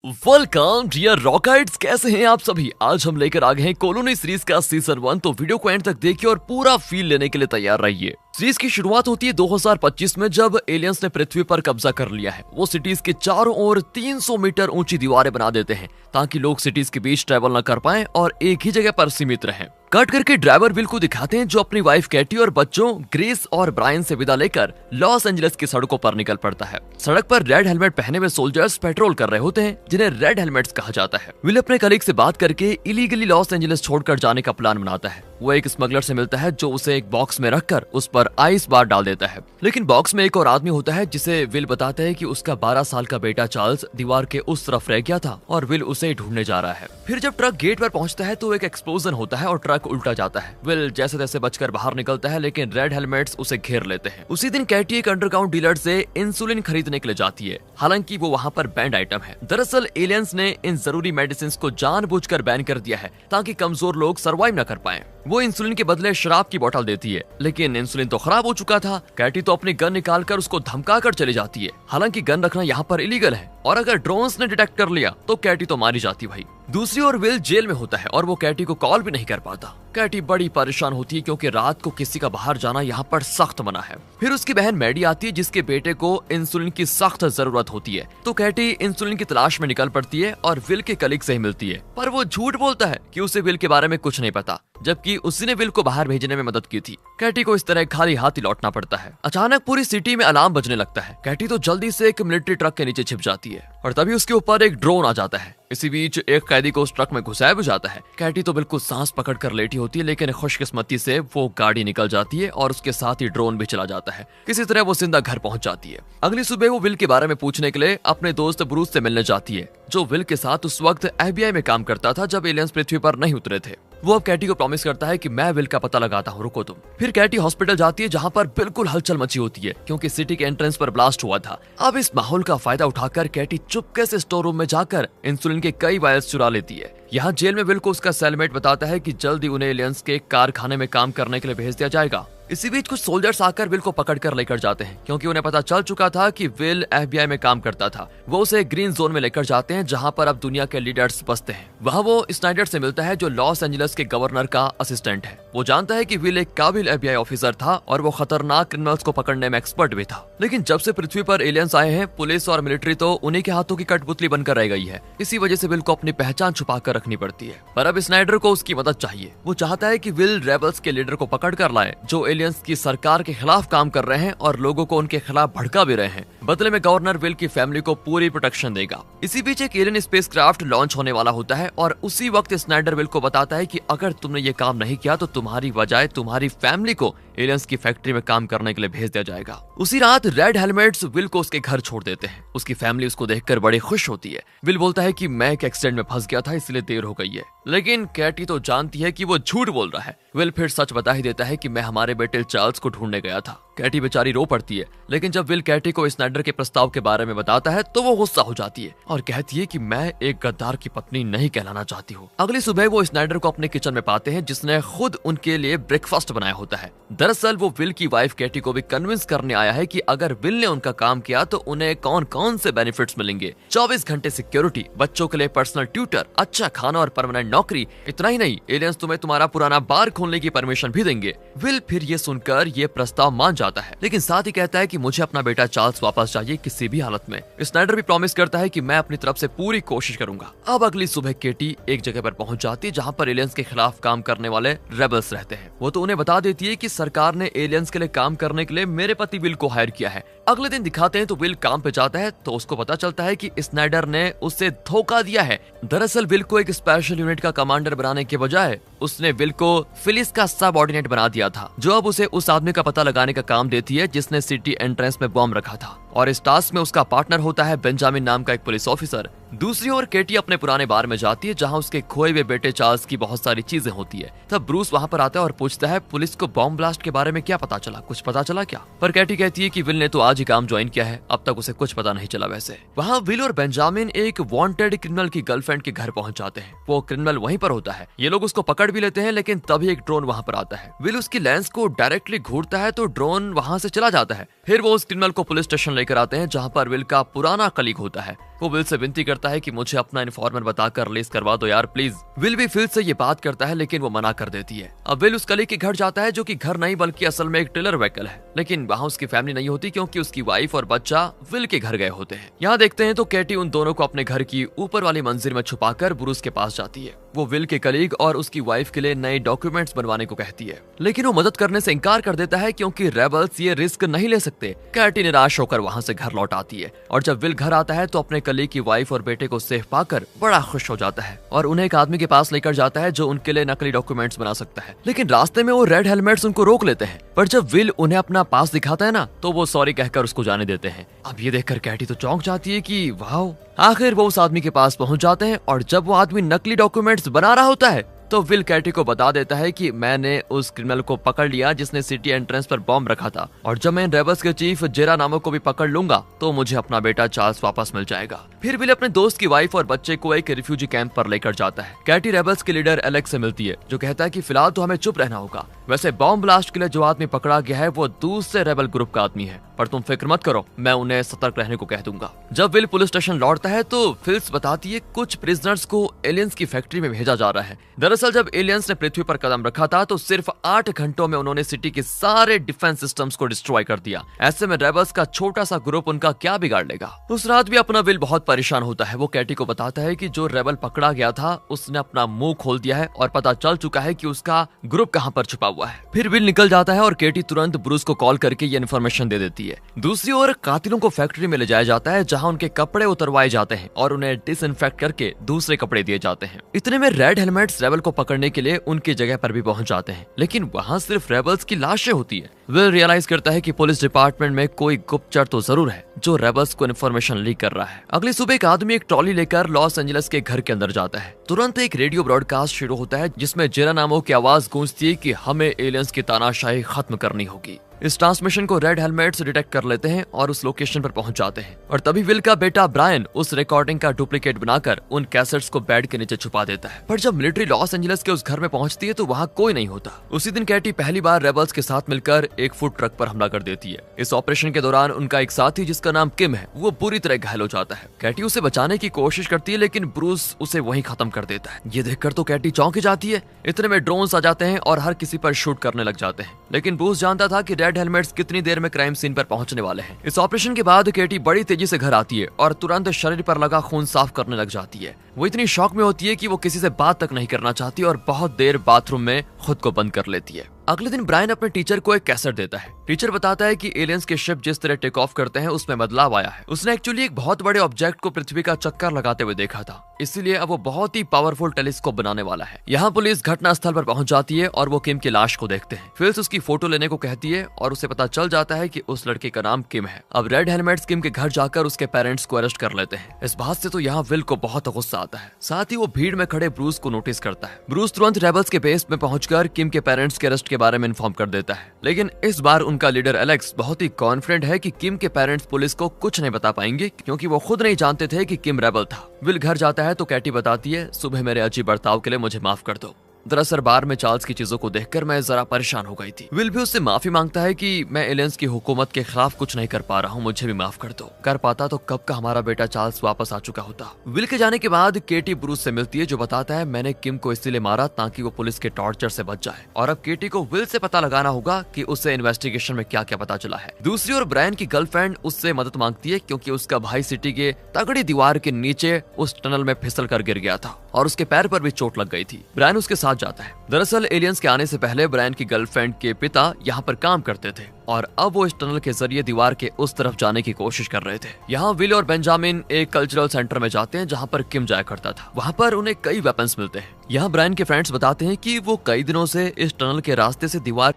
Welcome dear rockets, कैसे हैं आप सभी। आज हम लेकर आ गए हैं कॉलोनी सीरीज का सीजन 1। तो वीडियो को एंड तक देखिए और पूरा फील लेने के लिए तैयार रहिए। सीरीज की शुरुआत होती है 2025 में, जब एलियंस ने पृथ्वी पर कब्जा कर लिया है। वो सिटीज के चारों ओर 300 मीटर ऊंची दीवारें बना देते हैं ताकि लोग सिटीज के बीच ट्रेवल न कर पाएं और एक ही जगह पर सीमित रहें। कट करके ड्राइवर विल को दिखाते हैं जो अपनी वाइफ कैटी और बच्चों ग्रेस और ब्रायन से विदा लेकर लॉस एंजलिस की सड़कों पर निकल पड़ता है। सड़क पर रेड हेलमेट पहने हुए सोल्जर्स पेट्रोल कर रहे होते हैं, जिन्हें रेड हेलमेट्स कहा जाता है। विल अपने कलीग से बात करके इलीगली लॉस एंजलिस छोड़कर जाने का प्लान बनाता है। वो एक स्मगलर से मिलता है जो उसे एक बॉक्स में रखकर उस पर आइस बार डाल देता है। लेकिन बॉक्स में एक और आदमी होता है जिसे विल बताता है कि उसका 12 साल का बेटा चार्ल्स दीवार के उस तरफ रह गया था और विल उसे ढूंढने जा रहा है। फिर जब ट्रक गेट पर पहुंचता है तो एक एक्सप्लोजन होता है और ट्रक उल्टा जाता है। विल जैसे तैसे बचकर बाहर निकलता है, लेकिन रेड हेलमेट्स उसे घेर लेते हैं। उसी दिन कैटी एक अंडरग्राउंड डीलर से इंसुलिन खरीदने के लिए जाती है, हालांकि वो वहाँ पर बैंड आइटम है। दरअसल एलियंस ने इन जरूरी मेडिसिन को जानबूझकर बैन कर दिया है ताकि कमजोर लोग सरवाइव न कर पाएं। वो इंसुलिन के बदले शराब की बोतल देती है, लेकिन इंसुलिन तो खराब हो चुका था। कैटी तो अपनी गन निकालकर उसको धमकाकर चली जाती है। हालांकि गन रखना यहाँ पर इलीगल है और अगर ड्रोन्स ने डिटेक्ट कर लिया तो कैटी तो मारी जाती भाई। दूसरी ओर विल जेल में होता है और वो कैटी को कॉल भी नहीं कर पाता। कैटी बड़ी परेशान होती है क्योंकि रात को किसी का बाहर जाना यहाँ पर सख्त मना है। फिर उसकी बहन मैडी आती है जिसके बेटे को इंसुलिन की सख्त जरूरत होती है, तो कैटी इंसुलिन की तलाश में निकल पड़ती है और विल के कलीग से ही मिलती है। पर वो झूठ बोलता है कि उसे विल के बारे में कुछ नहीं पता, जबकि उसने विल को बाहर भेजने में मदद की थी। कैटी को इस तरह खाली हाथ ही लौटना पड़ता है। अचानक पूरी सिटी में अलार्म बजने लगता है। कैटी तो जल्दी से एक मिलिट्री ट्रक के नीचे छिप जाती है और तभी उसके ऊपर एक ड्रोन आ जाता है। इसी बीच एक कैदी को उस ट्रक में घुसाया भी जाता है। कैटी तो बिल्कुल सांस पकड़कर लेटी होती है, लेकिन खुशकिस्मती से वो गाड़ी निकल जाती है और उसके साथ ही ड्रोन भी चला जाता है। किसी तरह वो जिंदा घर पहुंच जाती है। अगली सुबह वो विल के बारे में पूछने के लिए अपने दोस्त ब्रूस से मिलने जाती है, जो विल के साथ उस वक्त FBI में काम करता था जब एलियंस पृथ्वी पर नहीं उतरे थे। वो अब कैटी को प्रॉमिस करता है कि मैं विल का पता लगाता हूँ, रुको तुम। फिर कैटी हॉस्पिटल जाती है जहाँ पर बिल्कुल हलचल मची होती है क्योंकि सिटी के एंट्रेंस पर ब्लास्ट हुआ था। अब इस माहौल का फायदा उठाकर कैटी चुपके से स्टोर रूम में जाकर इंसुलिन के कई वायर्स चुरा लेती है। यहाँ जेल में विल को उसका सेलमेट बताता है कि जल्दी उन्हें एलियंस के कारखाने में काम करने के लिए भेज दिया जाएगा। इसी बीच कुछ सोल्जर्स आकर विल को पकड़कर लेकर जाते हैं क्योंकि उन्हें पता चल चुका था कि विल FBI में काम करता था। वो उसे ग्रीन जोन में लेकर जाते हैं जहां पर अब दुनिया के लीडर्स बसते हैं। वहां वो स्नाइडर से मिलता है जो लॉस एंजलिस के गवर्नर का असिस्टेंट है। वो जानता है कि विल एक काबिल FBI ऑफिसर था और वो खतरनाक क्रिमिनल्स को पकड़ने में एक्सपर्ट भी था। लेकिन जब से पृथ्वी पर एलियंस आए हैं, पुलिस और मिलिट्री तो उन्हीं के हाथों की कठपुतली बनकर रह गई है। इसी वजह से विल को अपनी पहचान छुपा कर रखनी पड़ती है। पर अब स्नाइडर को उसकी मदद चाहिए। वो चाहता है कि विल रेबल्स के लीडर को पकड़ कर लाए जो एलियंस की सरकार के खिलाफ काम कर रहे हैं और लोगों को उनके खिलाफ भड़का भी रहे हैं। बदले में गवर्नर विल की फैमिली को पूरी प्रोटेक्शन देगा। इसी बीच एक एलियन स्पेसक्राफ्ट लॉन्च होने वाला होता है और उसी वक्त स्नाइडर विल को बताता है कि अगर तुमने ये काम नहीं किया तो तुम्हारी बजाय तुम्हारी फैमिली को एलियंस की फैक्ट्री में काम करने के लिए भेज दिया जाएगा। उसी रात रेड हेलमेट्स विल को उसके घर छोड़ देते हैं। उसकी फैमिली उसको देखकर बड़ी खुश होती है। विल बोलता है कि मैं एक एक्सीडेंट में फंस गया था इसलिए देर हो गई है, लेकिन कैटी तो जानती है कि वो झूठ बोल रहा है। विल फिर सच बता ही देता है कि मैं हमारे बेटे चार्ल्स को ढूंढने गया था। कैटी बेचारी रो पड़ती है, लेकिन जब विल कैटी को स्नाइडर के प्रस्ताव के बारे में बताता है तो वो गुस्सा हो जाती है और कहती है कि मैं एक गद्दार की पत्नी नहीं कहलाना चाहती हूँ। अगली सुबह वो स्नाइडर को अपने किचन में पाते हैं जिसने खुद उनके लिए ब्रेकफास्ट बनाया होता है। दरअसल वो विल की वाइफ कैटी को भी कन्विंस करने आया है कि अगर विल ने उनका काम किया तो उन्हें कौन कौन से बेनिफिट्स मिलेंगे। 24 घंटे सिक्योरिटी, बच्चों के लिए पर्सनल ट्यूटर, अच्छा खाना और परमानेंट नौकरी। इतना ही नहीं, एलियंस तुम्हें तुम्हारा पुराना बार खोलने की परमिशन भी देंगे। विल फिर ये सुनकर ये प्रस्ताव मान जाता है, लेकिन साथ ही कहता है कि मुझे अपना बेटा चार्ल्स वापस चाहिए किसी भी हालत में। स्नाइडर भी प्रॉमिस करता है कि मैं अपनी तरफ से पूरी कोशिश करूंगा। अब अगली सुबह केटी एक जगह पर पहुंच जाती है जहां पर एलियंस के खिलाफ काम करने वाले रेबल्स रहते हैं। वो तो उन्हें बता देती है कि सरकार ने एलियंस के लिए काम करने के लिए मेरे पति विल को हायर किया है। अगले दिन दिखाते हैं तो विल काम पे जाता है तो उसको पता चलता है कि स्नाइडर ने उससे धोखा दिया है। दरअसल विल को एक स्पेशल यूनिट का कमांडर बनाने के बजाय उसने विल को फिलिस का सबऑर्डिनेट बना दिया था, जो अब उसे उस आदमी का पता लगाने का काम देती है जिसने सिटी एंट्रेंस में बॉम्ब रखा था। और इस टास्क में उसका पार्टनर होता है बेंजामिन नाम का एक पुलिस ऑफिसर। दूसरी ओर केटी अपने पुराने बार में जाती है जहां उसके खोए हुए बेटे चार्ल्स की बहुत सारी चीजें होती है। तब ब्रूस वहां पर आता है और पूछता है पुलिस को बॉम्ब ब्लास्ट के बारे में क्या पता चला, कुछ पता चला क्या? पर केटी कहती है कि विल ने तो आज ही काम ज्वाइन किया है, अब तक उसे कुछ पता नहीं चला। वैसे वहाँ विल और बेंजामिन एक वांटेड क्रिमिनल की गर्लफ्रेंड के घर पहुंच जाते हैं। वो क्रिमिनल वहीं पर होता है। ये लोग उसको पकड़ भी लेते हैं, लेकिन तभी एक ड्रोन वहाँ पर आता है। विल उसकी लेंस को डायरेक्टली घूरता है तो ड्रोन वहाँ से चला जाता है। फिर वो उस क्रिमिनल को पुलिस स्टेशन लेकर आते हैं जहाँ पर विल का पुराना कलीग होता है। वो विल से विनती करता है कि मुझे अपना इन्फॉर्मर बताकर रिलीज करवा दो यार प्लीज। विल भी फिल से ये बात करता है लेकिन वो मना कर देती है। अब विल उस कलीग के घर जाता है जो कि घर नहीं बल्कि असल में एक टेलर व्हीकल है, लेकिन वहाँ उसकी फैमिली नहीं होती क्योंकि उसकी वाइफ और बच्चा विल के घर गए होते हैं। यहाँ देखते हैं तो कैटी उन दोनों को अपने घर की ऊपर वाली मंजिल में छुपाकर ब्रूस के पास जाती है। वो विल के कलीग और उसकी वाइफ के लिए नए डॉक्यूमेंट्स बनवाने को कहती है, लेकिन वो मदद करने से इनकार कर देता है क्योंकि रेबल्स ये रिस्क नहीं ले सकते। कैटी निराश होकर वहाँ से घर लौट आती है और जब विल घर आता है तो अपने कलीग की वाइफ और बेटे को सेफ पाकर बड़ा खुश हो जाता है और उन्हें एक आदमी के पास लेकर जाता है जो उनके लिए नकली डॉक्यूमेंट्स बना सकता है। लेकिन रास्ते में वो रेड हेलमेट्स उनको रोक लेते हैं, पर जब विल उन्हें अपना पास दिखाता है ना तो वो सॉरी कहकर उसको जाने देते हैं। अब ये देखकर कैटी तो चौंक जाती है कि वाह, आखिर वो उस आदमी के पास पहुंच जाते हैं और जब वो आदमी नकली डॉक्यूमेंट्स बना रहा होता है तो विल कैटी को बता देता है कि मैंने उस क्रिमिनल को पकड़ लिया जिसने सिटी एंट्रेंस पर बॉम्ब रखा था और जब मैं इन रेबल्स के चीफ जेरा नामो को भी पकड़ लूंगा तो मुझे अपना बेटा चार्ल्स वापस मिल जाएगा। फिर विल अपने दोस्त की वाइफ और बच्चे को एक रिफ्यूजी कैंप पर लेकर जाता है। कैटी रेबल्स के लीडर एलेक्स से मिलती है जो कहता है कि फिलहाल तो हमें चुप रहना होगा। वैसे बॉम्ब ब्लास्ट के लिए जो आदमी पकड़ा गया है वो दूसरे रेबल ग्रुप का आदमी है, पर तुम फिक्र मत करो, मैं उन्हें सतर्क रहने को कह दूंगा। जब विल पुलिस स्टेशन लौटता है तो फिल्स बताती है कुछ प्रिजनर्स को एलियंस की फैक्ट्री में भेजा जा रहा है। दरअसल जब एलियंस ने पृथ्वी पर कदम रखा था तो सिर्फ 8 घंटों में उन्होंने सिटी के सारे डिफेंस सिस्टम्स को डिस्ट्रॉय कर दिया। ऐसे में रेबल्स का छोटा सा ग्रुप उनका क्या बिगाड़ लेगा। उस रात भी अपना विल बहुत परेशान होता है। वो कैटी को बताता है कि जो रेबल पकड़ा गया था उसने अपना मुंह खोल दिया है और पता चल चुका है कि उसका ग्रुप कहां पर छुपा हुआ है। फिर विल निकल जाता है और केटी तुरंत ब्रूस को कॉल करके ये इन्फॉर्मेशन दे देती है। दूसरी ओर कातिलों को फैक्ट्री में ले जाया जाता है जहां उनके कपड़े उतरवाए जाते हैं और उन्हें डिसइंफेक्ट करके दूसरे कपड़े दिए जाते हैं। इतने में रेड हेलमेट्स रेबल को पकड़ने के लिए उनकी जगह पर भी पहुंच जाते हैं, लेकिन वहां सिर्फ रेबल्स की लाशें होती है। विल रियलाइज करता है कि पुलिस डिपार्टमेंट में कोई गुप्तचर तो जरूर है जो रेबल्स को इन्फॉर्मेशन लीक कर रहा है। अगली सुबह एक आदमी एक ट्रॉली लेकर लॉस एंजलिस के घर के अंदर जाता है। तुरंत एक रेडियो ब्रॉडकास्ट शुरू होता है जिसमें जेरा नामो की आवाज गूंजती है कि हमें एलियंस की तानाशाही खत्म करनी होगी। इस ट्रांसमिशन को रेड हेलमेट्स डिटेक्ट कर लेते हैं और उस लोकेशन पर पहुंच जाते हैं और तभी विल का बेटा ब्रायन उस रिकॉर्डिंग का डुप्लीकेट बनाकर उन कैसेट्स को बेड के नीचे छुपा देता है। पर जब मिलिट्री लॉस एंजलिस के उस घर में पहुंचती है तो वहां कोई नहीं होता। उसी दिन कैटी पहली बार रेबल्स के साथ मिलकर एक फूड ट्रक पर हमला कर देती है। इस ऑपरेशन के दौरान उनका एक साथी जिसका नाम किम है वो बुरी तरह घायल हो जाता है। कैटी उसे बचाने की कोशिश करती है लेकिन ब्रूस उसे वहीं खत्म कर देता है। ये देखकर तो कैटी चौंक जाती है। इतने में ड्रोन्स आ जाते हैं और हर किसी पर शूट करने लग जाते हैं, लेकिन ब्रूस जानता था कि रेड हेलमेट्स कितनी देर में क्राइम सीन पर पहुंचने वाले हैं। इस ऑपरेशन के बाद केटी बड़ी तेजी से घर आती है और तुरंत शरीर पर लगा खून साफ करने लग जाती है। वो इतनी शॉक में होती है कि वो किसी से बात तक नहीं करना चाहती और बहुत देर बाथरूम में खुद को बंद कर लेती है। अगले दिन ब्रायन अपने टीचर को एक कैसेट देता है। टीचर बताता है कि एलियंस के शिप जिस तरह टेक ऑफ करते हैं उसमें बदलाव आया है। उसने एक्चुअली एक बहुत बड़े ऑब्जेक्ट को पृथ्वी का चक्कर लगाते हुए देखा था, इसीलिए अब वो बहुत ही पावरफुल टेलीस्कोप बनाने वाला है। यहाँ पुलिस घटना स्थल पर पहुंच जाती है और वो किम की लाश को देखते हैं। फिल्स उसकी फोटो लेने को कहती है और उसे पता चल जाता है कि उस लड़के का नाम किम है। अब रेड हेलमेट्स किम के घर जाकर उसके पेरेंट्स को अरेस्ट कर लेते हैं। इस बात से तो यहाँ विल को बहुत गुस्सा आता है। साथ ही वो भीड़ में खड़े ब्रूस को नोटिस करता है। ब्रूस तुरंत रेबल्स के बेस में पहुंचकर किम के पेरेंट्स के अरेस्ट के बारे में इन्फॉर्म कर देता है, लेकिन इस बार उनका लीडर एलेक्स बहुत ही कॉन्फिडेंट है कि किम के पेरेंट्स पुलिस को कुछ नहीं बता पाएंगे क्योंकि वो खुद नहीं जानते थे कि किम रेबल था। विल घर जाता है तो कैटी बताती है सुबह मेरे अजीब बर्ताव के लिए मुझे माफ कर दो। दरअसल बार में चार्ल्स की चीजों को देखकर मैं जरा परेशान हो गई थी। विल भी उससे माफी मांगता है कि मैं एलियंस की हुकूमत के खिलाफ कुछ नहीं कर पा रहा हूँ, मुझे भी माफ कर दो। कर पाता तो कब का हमारा बेटा चार्ल्स वापस आ चुका होता। विल के जाने के बाद केटी ब्रूस से मिलती है जो बताता है मैंने किम को इसीलिए मारा ताकि वो पुलिस के टॉर्चर से बच जाए और अब केटी को विल से पता लगाना होगा कि उसे इन्वेस्टिगेशन में क्या क्या पता चला है। दूसरी ओर ब्रायन की गर्लफ्रेंड उससे मदद मांगती है क्योंकि उसका भाई सिटी के तगड़ी दीवार के नीचे उस टनल में फिसल कर गिर गया था और उसके पैर पर भी चोट लग गई थी। ब्रायन उसके साथ जाता है। दरअसल एलियंस के आने से पहले ब्रायन की गर्लफ्रेंड के पिता यहाँ पर काम करते थे और अब वो इस टनल के जरिए दीवार के उस तरफ जाने की कोशिश कर रहे थे। यहाँ विल और बेंजामिन एक कल्चरल सेंटर में जाते हैं जहाँ पर किम जाया करता था। वहाँ पर उन्हें कई वेपन्स मिलते हैं। यहाँ ब्रायन के फ्रेंड्स बताते हैं कि वो कई दिनों से इस टनल के रास्ते से दीवार